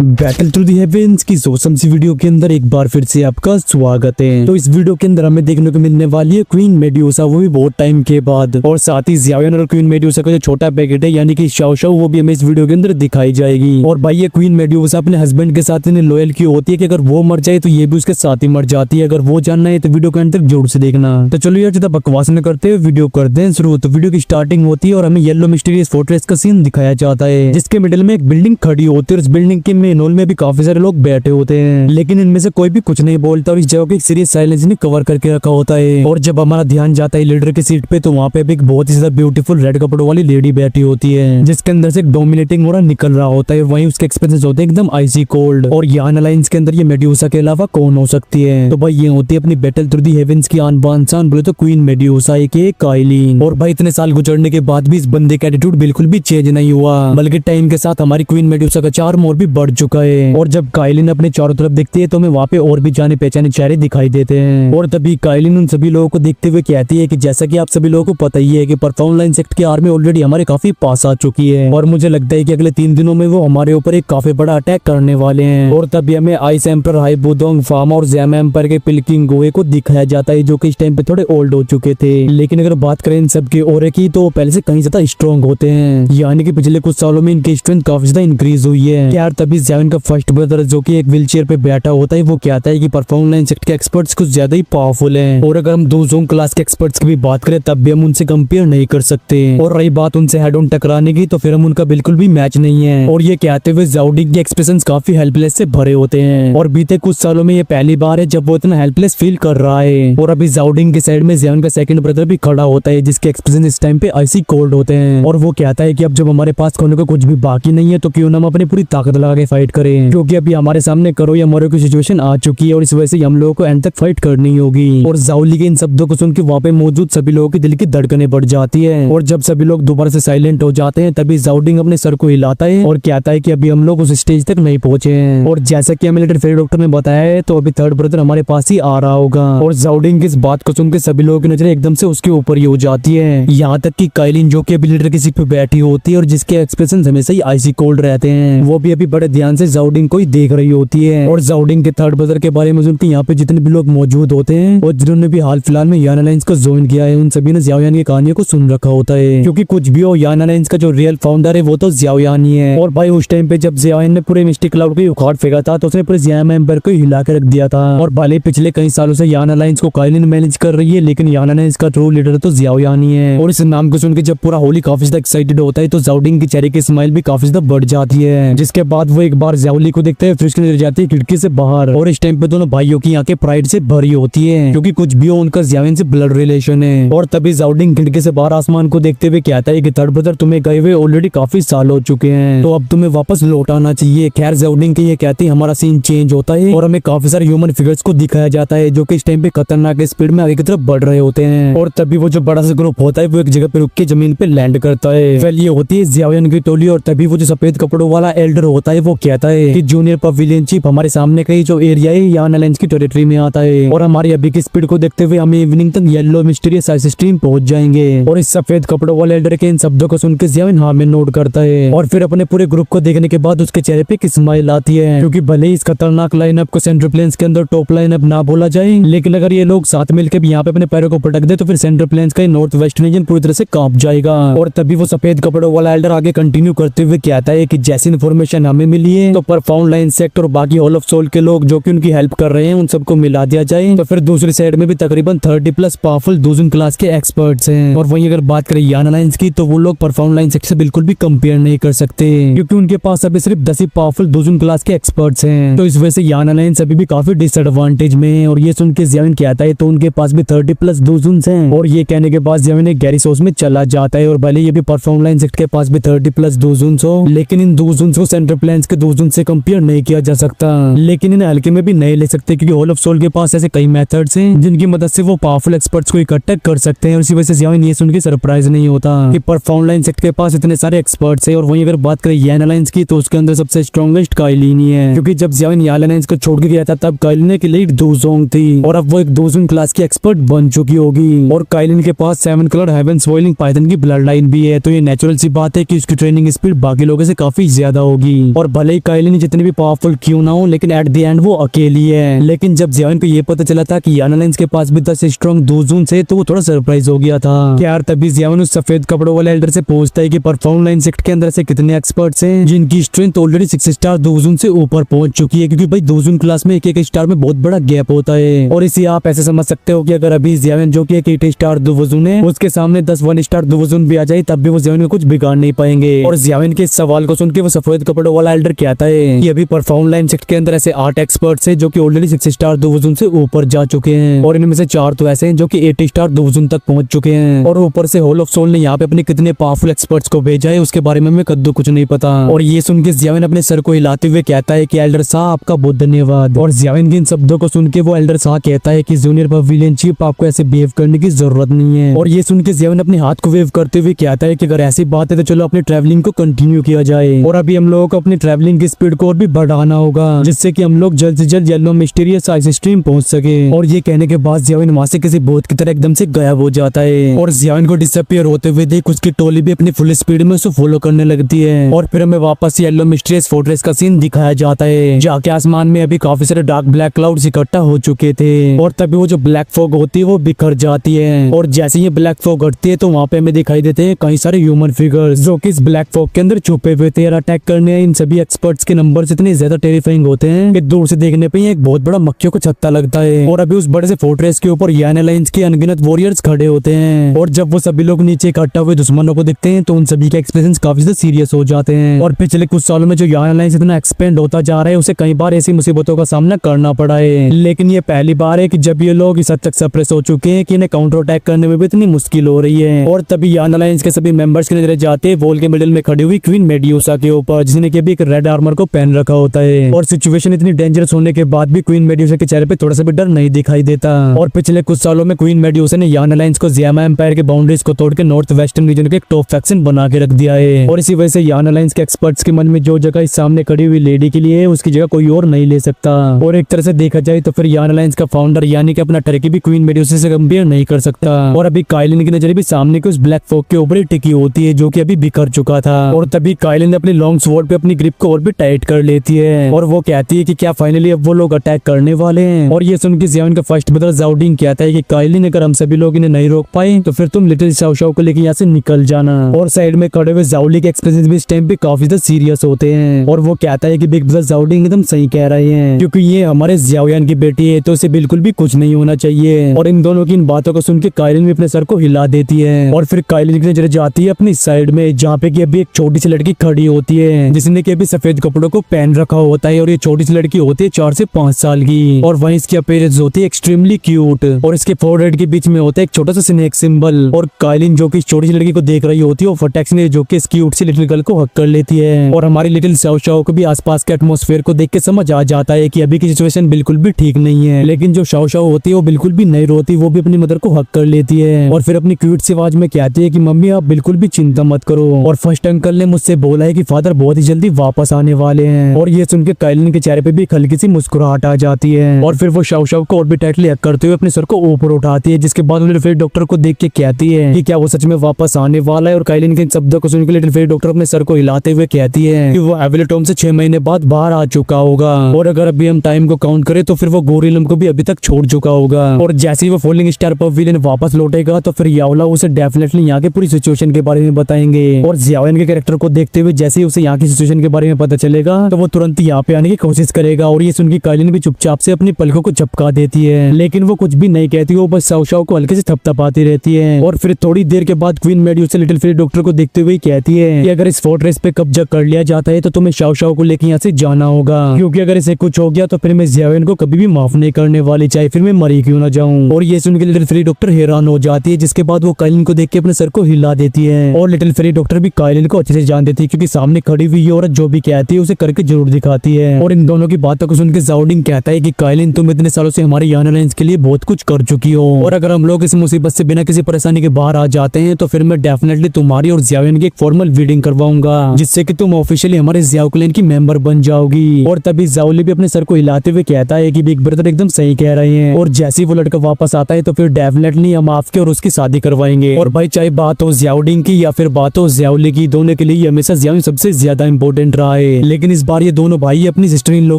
Battle through the heavens की सोसम सी video के अंदर एक बार फिर से आपका स्वागत है। तो इस वीडियो के अंदर हमें देखने को मिलने वाली है क्वीन मेड्यूसा, वो भी बहुत टाइम के बाद, और साथ ही ज़ियाओयान और क्वीन मेड्यूसा का जो छोटा पैकेट है यानी कि शाओ शाओ, वो भी हमें इस वीडियो के अंदर दिखाई जाएगी। और भाई ये क्वीन मेड्यूसा अपने हस्बैंड के साथ इन्हें लॉयल की होती है कि अगर वो मर जाए तो ये भी उसके साथ ही मर जाती है। अगर वो जानना है तो वीडियो के अंदर जरूर से देखना। तो चलो यार ज्यादा बकवास न करते हुए वीडियो करते हैं शुरू। तो वीडियो की स्टार्टिंग होती है और हमें येलो मिस्टीरियस फोर्ट्रेस का सीन दिखाया जाता है, जिसके मिडिल में एक बिल्डिंग खड़ी होती है। उस बिल्डिंग के मेन हॉल में भी काफी सारे लोग बैठे होते हैं, लेकिन इनमें से कोई भी कुछ नहीं बोलता और इस जगह को एक सीरियस साइलेंस ने कवर करके रखा होता है। और जब हमारा ध्यान जाता है लीडर की सीट पे, तो वहाँ पे भी एक बहुत ही ज्यादा ब्यूटीफुल रेड कपड़ों वाली लेडी बैठी होती है, जिसके अंदर से एक डोमिनेटिंग ऑरा निकल रहा होता है। वहीं उसके एक्सप्रेशंस होते हैं एकदम आइसी कोल्ड। और यान अलायंस के अंदर ये मेड्यूसा के अलावा कौन हो सकती है? तो भाई ये होती है अपनी बैटल थ्रू दी हेवेंस की आन बान शान, बोले तो क्वीन मेड्यूसा के काइलिन। और भाई इतने साल गुजरने के बाद भी इस बंदे का एटीट्यूड बिल्कुल भी चेंज नहीं हुआ, बल्कि टाइम के साथ हमारी क्वीन मेड्यूसा का चार्म और भी बढ़ चुका है। और जब काइलिन अपने चारों तरफ देखती है तो हमें वहाँ पे और भी जाने पहचाने चेहरे दिखाई देते हैं। और तभी काइलिन उन सभी लोगों को देखते हुए कहती है कि जैसा कि आप सभी लोगों को पता ही है कि परफॉर्म लाइन सेक्ट की आर्मी ऑलरेडी हमारे काफी पास आ चुकी है, और मुझे लगता है कि अगले 3 दिनों में वो हमारे ऊपर एक काफी बड़ा अटैक करने वाले हैं। और तभी हमें आइस एम्पर हाई बुदोंग फार्मा और जैम एम्पर के पिल्किंग गोए को दिखाया जाता है, जो कि इस टाइम पे थोड़े ओल्ड हो चुके थे। लेकिन अगर बात करें इन सब के ओरे की, तो पहले से कहीं ज्यादा स्ट्रॉन्ग होते हैं, यानी कि पिछले कुछ सालों में इनकी स्ट्रेंथ काफी ज्यादा इंक्रीज हुई है। यार तभी ज़ायोन का फर्स्ट ब्रदर, जो कि एक व्हीलचेयर पे बैठा होता है, वो कहता है कि परफॉर्म लाइन सेक्ट के एक्सपर्ट्स कुछ ज्यादा ही पावरफुल हैं, और अगर हम दोजोंग क्लास के एक्सपर्ट्स की भी बात करें तब भी हम उनसे कंपेयर नहीं कर सकते। और रही बात उनसे हेड ऑन टकराने की, तो फिर हम उनका बिल्कुल भी मैच नहीं है। और ये कहते हुए ज़ाओडिंग के एक्सप्रेशंस काफी हेल्पलेस से भरे होते हैं, और बीते कुछ सालों में ये पहली बार है जब वो इतना हेल्पलेस फील कर रहा है। और अभी ज़ाओडिंग के साइड में ज़ायोन का सेकंड ब्रदर भी खड़ा होता है, जिसके एक्सप्रेशन इस टाइम पे आइसी कोल्ड होते हैं। और वो कहता है कि अब जब हमारे पास खोने को कुछ भी बाकी नहीं है, तो क्यों ना हम अपनी पूरी ताकत लगा के फाइट करें, क्योंकि अभी हमारे सामने करो या मरो की सिचुएशन आ चुकी है, और इस वजह से हम लोगों को एंड तक फाइट करनी होगी। और ज़ाओली के इन शब्दों को सुन के वहाँ पे मौजूद सभी लोगों के दिल की धड़कनें बढ़ जाती है। और जब सभी लोग दोबारा से साइलेंट हो जाते हैं, तभी ज़ाओडिंग अपने सर को हिलाता है और कहता है कि अभी हम लोग उस स्टेज तक नहीं पहुंचे हैं। और जैसा कि हमें लेटर फेरी डॉक्टर ने बताया है, तो अभी थर्ड ब्रदर हमारे पास ही आ रहा होगा। और ज़ाओडिंग की इस बात को सुन के सभी लोगों की नजरें एकदम से उसके ऊपर ही हो जाती है, यहाँ तक कि काइलिन, जो कि अभी लीडर की सीट पे बैठी होती है और जिसके एक्सप्रेशन हमेशा ही आइसी कोल्ड रहते हैं, वो भी अभी बड़े ध्यान से ज़ाओडिंग को ही देख रही होती है। और ज़ाओडिंग के थर्ड ब्रदर के बारे में सुनकर यहाँ पे जितने भी लोग मौजूद होते हैं और जिन्होंने भी हाल फिलहाल में यान अलायंस को ज्वाइन किया है, उन सभी ने ज़ियाओयान की कहानियों को सुन रखा होता है। क्योंकि कुछ भी हो, यान अलायंस का जो रियल फाउंडर है वो तो ज़ियाओयान ही है। और भाई उस टाइम पे जब ज़ियाओयान ने पूरे मिस्टिक क्लाउड को उखाड़ फेंका था, तो उसने पूरे ज़ियाम एम्पायर को हिला के रख दिया था। और भले पिछले कई सालों से यान अलायंस को काइलिन मैनेज कर रही है, लेकिन यान अलायंस का ट्रू लीडर तो ज़ियाओयान ही है। और इस नाम को सुन के जब पूरा होली काफी ज्यादा एक्साइटेड होता है, तो ज़ाओडिंग की चेहरे की स्माइल भी काफी ज्यादा बढ़ जाती है, जिसके बाद वो एक बार ज़ाओली को देखते हैं, फिर उसके नजर जाती है खिड़की से बाहर। और इस टाइम पे दोनों भाइयों की आंखें प्राइड से भरी होती है, क्योंकि कुछ भी हो उनका ज़ियाओयान से ब्लड रिलेशन है। और तभी ज़ाओडिंग खिड़की से बाहर आसमान को देखते हुए कहता है कि थर्ड ब्रदर, तुम्हें गए हुए ऑलरेडी काफी साल हो चुके हैं, तो अब तुम्हें वापस लौट आना चाहिए। खैर ज़ाओडिंग के ये कहती है हमारा सीन चेंज होता है और हमें काफी सारे ह्यूमन फिगर्स को दिखाया जाता है, जो कि इस टाइम पे खतरनाक स्पीड में आगे की तरफ बढ़ रहे होते हैं। और तभी वो जो बड़ा सा ग्रुप होता है वो एक जगह पे रुक के जमीन पे लैंड करता है। वेल ये होती है ज़ियाओयान की टोली। और तभी वो जो सफेद कपड़ों वाला एल्डर होता है वो कहता है कि जूनियर पवेलियन चीफ, हमारे सामने का जो एरिया है यान अलायंस की टेरिटरी में आता है, और हमारी अभी की स्पीड को देखते हुए हम इवनिंग तक येलो मिस्टीरियस आइस स्ट्रीम पहुंच जाएंगे। और इस सफेद कपड़ों वाले एल्डर के इन शब्दों को सुन के ज़ियाओयान हाँ में नोट करता है, और फिर अपने पूरे ग्रुप को देखने के बाद उसके चेहरे पे एक स्माइल आती है। क्योंकि भले ही इस खतरनाक लाइनअप को सेंट्रल प्लेन्स के अंदर टॉप लाइनअप ना बोला जाए, लेकिन अगर ये लोग साथ मिलकर भी यहाँ पे अपने पैरों को पटक दे, तो फिर सेंट्रल प्लेन्स का नॉर्थ वेस्ट रीजन पूरी तरह से कांप जाएगा। और तभी वो सफेद कपड़ों वाला एल्डर आगे कंटिन्यू करते हुए कहता है कि जैसी इन्फॉर्मेशन हमें मिली है, तो परफॉर्म लाइन सेक्ट और बाकी हॉल ऑफ सोल के लोग जो कि उनकी हेल्प कर रहे हैं, उन सबको मिला दिया जाए, तो फिर दूसरी साइड में भी तकरीबन 30+ पावरफुल दोजन क्लास के एक्सपर्ट्स हैं। और वहीं अगर बात करें यान अलायंस की, तो वो लोग परफॉर्म लाइन सेक्ट से बिल्कुल भी कंपेयर नहीं कर सकते, क्योंकि उनके पास अभी सिर्फ 10 ही पावरफुल दोजन क्लास के एक्सपर्ट्स हैं। तो इस वजह से यान अलायंस अभी भी काफी डिसएडवांटेज में है। और ये सुन के ज़ियाओयान कहता है तो उनके पास भी 30+ दोजन हैं। और ये कहने के बाद ज़ियाओयान एक गहरी सोच में चला जाता है। और भले ये भी परफॉर्म लाइन सेक्ट के पास भी 30+ दोजन हो, लेकिन इन दोजन को सेंट्रल प्लेन्स के दोजन से कंपेयर नहीं किया जा सकता। लेकिन इन्हें हल्के में भी नहीं ले सकते, क्योंकि हॉल ऑफ सोल के पास ऐसे कई मेथड्स हैं जिनकी मदद से वो पावरफुल एक्सपर्ट्स को इकट्ठा कर सकते हैं। और इसी वजह से ज़ियाओयान ये सुन के सरप्राइज नहीं होता कि परफॉर्म लाइन सेक्ट के पास इतने सारे एक्सपर्ट्स हैं। और वहीं अगर बात करें यान अलायंस की, तो उसके अंदर सबसे स्ट्रॉन्गेस्ट काइलिन ही है, क्योंकि जब ज़ियाओयान यान अलायंस को छोड़ के गया था, तब काइलिन की लीड दोजोंग थी, और अब वो एक दोजन क्लास की एक्सपर्ट बन चुकी होगी। और काइलिन के पास 7 कलर हेवन स्वेलिंग पाइथन की ब्लड लाइन भी है, तो ये नेचुरल सी बात है कि उसकी ट्रेनिंग स्पीड बाकी लोगों से काफी ज्यादा होगी। और भले भले ही काइलिन जितनी भी पावरफुल क्यों ना हो, लेकिन एट द एंड वो अकेली है। लेकिन जब जियाविन को ये पता चला था कि याना लाइंस के पास भी 10 स्ट्रॉन्ग दोजून से, तो वो थोड़ा सरप्राइज हो गया था। यार तभी जियाविन उस सफेद कपड़ों वाले एल्डर से पूछता है कि परफॉर्म लाइन सेक्ट के अंदर से कितने एक्सपर्ट्स हैं जिनकी स्ट्रेंथ ऑलरेडी 6 स्टार दोजून से ऊपर पहुंच चुकी है, क्योंकि भाई दोजून क्लास में एक स्टार में बहुत बड़ा गैप होता है। और इसे आप ऐसे समझ सकते हो कि अगर अभी जियाविन जो कि एक 8 स्टार दोजून है, उसके सामने 10 1 स्टार दोजून भी आ जाए, तब भी वो जियाविन को कुछ बिगाड़ नहीं पाएंगे। और जियाविन के इस सवाल को सुन के वो सफेद कपड़ों वाला एल्डर कहता है कि अभी परफॉर्म लाइन सेक्ट के अंदर ऐसे 8 एक्सपर्ट्स हैं जो कि ऑलरेडी 6 स्टार डिवीजन से ऊपर जा चुके हैं, और इनमें से 4 तो ऐसे हैं जो कि 8 स्टार डिवीजन तक पहुंच चुके हैं। और ऊपर से हॉल ऑफ सोल ने यहाँ पे अपने कितने पावरफुल एक्सपर्ट्स को भेजा है उसके बारे में हमें कद्दू कुछ नहीं पता। और ये सुन के जियाविन अपने सर को हिलाते हुए कहता है कि एल्डर साहब आपका बहुत धन्यवाद। और जियाविन के इन शब्दों को सुन के वो एल्डर साहब कहता है कि जूनियर पवेलियन चीफ आपको ऐसे बिहेव करने की जरूरत नहीं है। और ये सुन के जियाविन अपने हाथ को वेव करते हुए कहता है कि अगर ऐसी बात है तो चलो अपनी ट्रैवलिंग को कंटिन्यू किया जाए। और अभी हम लोगों को अपनी ट्रैवलिंग की स्पीड को और भी बढ़ाना होगा, जिससे कि हम लोग जल्द से जल्द येलो मिस्टीरियस आइस स्ट्रीम पहुंच सके। और ये कहने के बाद जियाविन वहां से किसी भूत की तरह एकदम से गायब हो जाता है। और जियाविन को डिसअपीयर होते हुए देख उसकी टोली भी अपनी फुल स्पीड में उसे फॉलो करने लगती है। और फिर हमें वापस येलो मिस्टीरियस फोर्ट्रेस का सीन दिखाया जाता है, जाके आसमान में अभी काफी सारे डार्क ब्लैक क्लाउड्स इकट्ठा हो चुके थे। और तभी वो जो ब्लैक फॉग होती है वो बिखर जाती है। और जैसे ये ब्लैक फॉग हटती है तो वहाँ पे हमें दिखाई देते हैं कई सारे ह्यूमन फिगर्स जो कि इस ब्लैक फॉग के अंदर छुपे हुए थे। अटैक करने इन सभी एक्सपर्ट्स के नंबर्स इतने ज्यादा टेरिफाइंग होते हैं कि दूर से देखने पे ही एक बहुत बड़ा मक्खियों का छत्ता लगता है। और अभी उस बड़े से फोर्ट्रेस के ऊपर याना लाइंस के अनगिनत वॉरियर्स खड़े होते हैं। और जब वो सभी लोग नीचे इकट्ठा हुए दुश्मनों को देखते हैं तो उन सभी के एक्सप्रेशंस काफी ज्यादा सीरियस हो जाते हैं। और पिछले कुछ सालों में जो याना लाइंस इतना एक्सपेंड होता जा रहा है उसे कई बार ऐसी मुसीबतों का सामना करना पड़ा है, लेकिन ये पहली बार है कि जब ये लोग इस हद तक सप्रेस हो चुके हैं कि इन्हें काउंटर अटैक करने में भी इतनी मुश्किल हो रही है। और तभी याना लाइंस के सभी मेंबर्स की नजरें जाते हैं वॉल के मिडिल में खड़ी हुई क्वीन मेड्यूसा के ऊपर, जिसने कि भी एक रेड आर्मर को पहन रखा होता है। और सिचुएशन इतनी डेंजरस होने के बाद भी क्वीन मेड्यूसा के चेहरे पे थोड़ा सा भी डर नहीं दिखाई देता। और पिछले कुछ सालों में क्वीन मेड्यूसा ने याना लाइंस को जियामा एम्पायर के बाउंड्रीज को तोड़ के नॉर्थ वेस्टर्न रीजन के एक टॉप फैक्शन बना के रख दिया है। और इसी वजह से याना लाइंस के एक्सपर्ट्स के मन में जो जगह इस सामने खड़ी हुई लेडी के लिए है उसकी जगह कोई और नहीं ले सकता। और एक तरह से देखा जाए तो फिर याना लाइंस का फाउंडर यानी कि अपना टर्की भी क्वीन मेड्यूसा से कंपेयर नहीं कर सकता। और अभी काइलिन की नजर भी सामने के उस ब्लैक फॉग के ऊपर ही टिकी होती है जो कि अभी बिखर चुका था। और तभी काइलिन अपनी लॉन्ग स्वॉर्ड पे अपनी ग्रिप को और भी टाइट कर लेती है और वो कहती है कि क्या फाइनली अब वो लोग अटैक करने वाले हैं। और ये सुन के जियाविन का फर्स्ट ब्रदर जाउडिंग कहता है कि काइलिन अगर हम सभी लोग इन्हें नहीं रोक पाए तो फिर तुम लिटिल शाओ शाओ को लेके यहाँ से निकल जाना। और साइड में खड़े हुए जाउली के एक्सप्रेशंस भी इस टाइम पे काफी ज्यादा सीरियस होते हैं। और वो कहता है कि बिग ब्रदर जाउडिंग एकदम सही कह रहे हैं, क्योंकि ये हमारे जियाओयान की बेटी है तो इसे बिल्कुल भी कुछ नहीं होना चाहिए। और इन दोनों की इन बातों को सुन के काइलिन भी अपने सर को हिला देती है। और फिर काइलिन की नजर जाती है अपनी साइड में जहाँ पे कि अभी एक छोटी सी लड़की खड़ी होती है जिसने कि अभी सफेद कपड़ों को पहन रखा होता है। और ये छोटी सी लड़की होती है 4 से 5 साल की। और वहीं इसकी अपीयरेंस होती है एक्सट्रीमली क्यूट। और इसके फोरहेड के बीच में होता है एक छोटा सा स्नेक सिंबल। और काइलिन जो कि इस छोटी सी लड़की को देख रही होती है वो फटाक से जो कि इस क्यूट सी लिटिल गर्ल को हक कर लेती है। और हमारी लिटिल शाओ शाओ को भी आसपास के एटमॉस्फेयर को देख के समझ आ जाता है कि अभी की सिचुएशन बिल्कुल भी ठीक नहीं है। लेकिन जो शाओ शाओ होती है वो बिल्कुल भी नहीं रोती, वो भी अपनी मदर को हक कर लेती है। और फिर अपनी क्यूट सी आवाज में कहती है कि मम्मी आप बिल्कुल भी चिंता मत करो। और फर्स्ट अंकल ने मुझसे बोला है कि फादर बहुत ही जल्दी वापस आने वाले हैं। और ये सुन के काइलिन के चेहरे पे भी हल्की सी मुस्कुराहट आ जाती है। और फिर वो शाओ शाओ को और भी टाइटली हक करते हुए अपने सर को ऊपर उठाती है, जिसके बाद लिटिल फेरी डॉक्टर को देख के कहती है कि क्या वो सच में वापस आने वाला है। और काइलिन के इन शब्दों को सुन के लिटिल फेरी डॉक्टर अपने सर को हिलाते हुए कहती है कि वो एविलेटोम से 6 महीने बाद बाहर आ चुका होगा। और अगर अभी हम टाइम को काउंट करें तो फिर वो गोरिलम को भी अभी तक छोड़ चुका होगा। और जैसे ही वो फॉलिंग स्टार पवेलियन वापस लौटेगा तो फिर याओला उसे डेफिनेटली यहाँ के पूरी सिचुएशन के बारे में बताएंगे। और जियाओयान के कैरेक्टर को देखते हुए जैसे ही उसे यहाँ की सिचुएशन के बारे में पता चलेगा तो वो तुरंत यहाँ पे आने की कोशिश करेगा। और ये सुन के काइलिन भी चुपचाप से अपनी पलकों को झपका देती है, लेकिन वो कुछ भी नहीं कहती, वो बस शाओ शाओ को हल्के से थपथपाती रहती है। और फिर थोड़ी देर के बाद queen medusa little fairy doctor को देखते हुए कहती है कि अगर इस फोर्ट्रेस पे कब्जा कर लिया जाता है तो तुम्हें शाओ शाओ को लेकर यहाँ से जाना होगा, क्योंकि अगर इसे कुछ हो गया तो फिर मैं जियाओयान को कभी भी माफ नहीं करने वाली, चाहे फिर मैं मरी क्यों ना जाऊं। और ये सुन के लिटिल फेरी डॉक्टर हैरान हो जाती है, जिसके बाद वो काइलिन को देख के अपने सर को हिला देती है। और लिटिल फेरी डॉक्टर भी काइलिन को अच्छे से जान देती है, क्योंकि सामने खड़ी हुई औरत जो भी कहती है उसे करके जरूर दिखाती है। और इन दोनों की बातों को सुन के जाउडिंग कहता है कि काइलिन तुम इतने सालों से हमारे याना लाइंस के लिए बहुत कुछ कर चुकी हो, और अगर हम लोग इस मुसीबत से बिना किसी परेशानी के बाहर आ जाते हैं तो फिर मैं डेफिनेटली तुम्हारी और जियाओयान की एक फॉर्मल वीडिंग करवाऊंगा, जिससे कि तुम ऑफिशियली हमारे जियाओ क्लैन की मेंबर बन जाओगी। और तभी जाओली भी अपने सर को हिलाते हुए कहता है कि बिग ब्रदर एकदम सही कह रहे हैं, और जैसे ही वो लड़का वापस आता है तो फिर डेफिनेटली हम आपके और उसकी शादी करवाएंगे। और भाई चाहे बात हो जियाओडिंग की या फिर बात हो जियाओली की, दोनों के लिए हमेशा जियाओ सबसे ज्यादा इंपॉर्टेंट रहा है। है, लेकिन इस बार ये दोनों भाई अपनी सिस्टर इन लॉ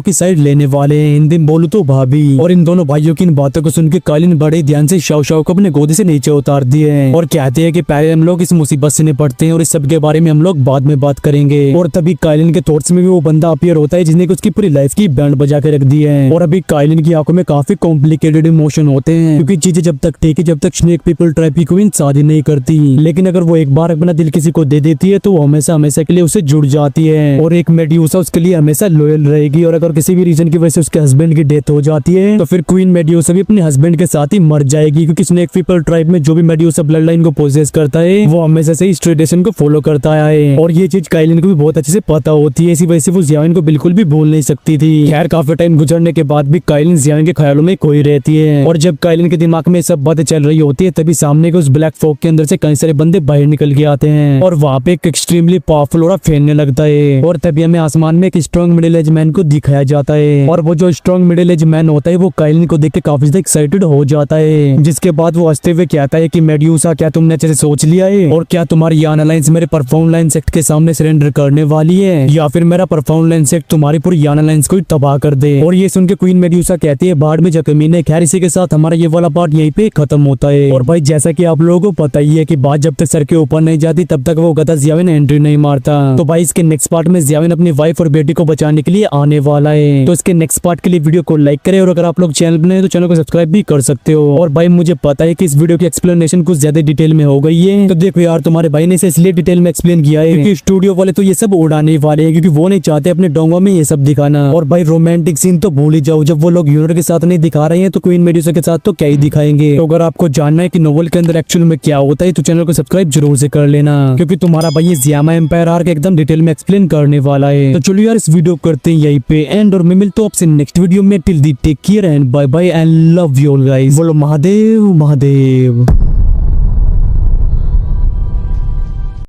की साइड लेने वाले हैं, हिंदी में बोलूं तो भाभी। और इन दोनों भाइयों की इन बातों को सुन के कालीन बड़े ध्यान से शाव शाव को अपने गोदी से नीचे उतार दिए हैं और कहते हैं कि पहले हम लोग इस मुसीबत से निपटते हैं और इस सब के बारे में हम लोग बाद में बात करेंगे। और तभी कालीन के थॉट्स में भी वो बंदा अपीयर होता है जिसने उसकी पूरी लाइफ की बैंड बजा के रख दी है। और अभी कालीन की आंखों में काफी कॉम्प्लिकेटेड इमोशन होते हैं, क्योंकि चीजें जब तक ठीक है जब तक स्नेक पीपल ट्राइब की क्वीन शादी नहीं करती, लेकिन अगर वो एक बार अपना दिल किसी को दे देती है तो वो हमेशा हमेशा के लिए उसे जुड़ जाती है और एक मेड्यूसा उसके लिए हमेशा लॉयल रहेगी। और अगर किसी भी रीजन की वजह से उसके हस्बैंड की डेथ हो जाती है तो फिर क्वीन मेड्यूसा भी अपने हस्बैंड के साथ ही मर जाएगी, क्योंकि स्नेक पीपल ट्राइब में जो भी मेड्यूसा ब्लड लाइन को पोजेस करता है वो हमेशा से इस ट्रेडिशन को फॉलो करता है। और ये चीज काइलिन को भी बहुत अच्छे से पता होती है, इसी वजह से वो जियाविन को बिल्कुल भी भूल नहीं सकती थी। खैर काफी टाइम गुजरने के बाद भी काइलिन जियाविन के ख्यालों में खोई रहती है और जब काइलिन के दिमाग में सब बातें चल रही होती है तभी सामने के उस ब्लैक फॉग के अंदर से कई सारे बंदे बाहर निकल के आते हैं और वहाँ पे एक एक्सट्रीमली पावरफुल और फैलने लगता है। और तभी हमें आसमान में एक स्ट्रॉन्ग मिडिल एज मैन को दिखाया जाता है और वो जो स्ट्रॉन्ग मिडिल एज मैन होता है वो काइलिन को देख के काफी ज्यादा एक्साइटेड हो जाता है, जिसके बाद वो हंसते हुए कहता है कि मेड्यूसा क्या तुमने अच्छे से सोच लिया है और क्या तुम्हारी यान अलायंस मेरे परफॉर्म लाइन सेक्ट के सामने सरेंडर करने वाली है या फिर मेरा परफॉर्म लाइन सेक्ट तुम्हारी पूरी यान अलायंस को तबाह कर दे। और ये सुन के क्वीन मेड्यूसा कहती है बाढ़ में जख्मी। खैर इसी के साथ हमारा ये वाला पार्ट यहीं पे खत्म होता है। और भाई जैसा कि आप लोगों को पता ही है कि बात जब तक सर के ऊपर नहीं जाती तब तक वो गधा जियाविन एंट्री नहीं मारता। तो भाई इसके नेक्स्ट पार्ट में जियाविन अपनी वाइफ और बेटी को बचाने के लिए आने वाला है। तो इसके नेक्स्ट पार्ट के लिए वीडियो को लाइक करें और अगर आप लोग चैनल बनाए तो चैनल को सब्सक्राइब भी कर सकते हो। और भाई मुझे पता है कि इस वीडियो की एक्सप्लेनेशन कुछ ज्यादा डिटेल में हो गई है, तो देखो यार तुम्हारे भाई ने इसे इसलिए डिटेल में एक्सप्लेन किया है क्योंकि स्टूडियो वाले तो ये सब उड़ाने वाले हैं, क्योंकि वो नहीं चाहते अपने डोंगों में ये सब दिखाना। और भाई रोमांटिक सीन तो भूल ही जाओ, जब वो लोग यूनर के साथ नहीं दिखा रहे हैं तो क्वीन मेड्यूसा के साथ तो क्या ही दिखाएंगे। तो अगर आपको जानना है कि नोवेल के अंदर एक्चुअल में क्या होता है तो चैनल को सब्सक्राइब जरूर से कर लेना, क्योंकि तुम्हारा भाई ये ज़ियामा एम्पायर आर्क एकदम डिटेल में एक्सप्लेन करने वाला है। तो चलो यार इस वीडियो करते हैं यहीं पे एंड और मैं मिलता हूं आपसे नेक्स्ट वीडियो में। Till the take care and bye bye and love you all guys. बोलो महादेव महादेव।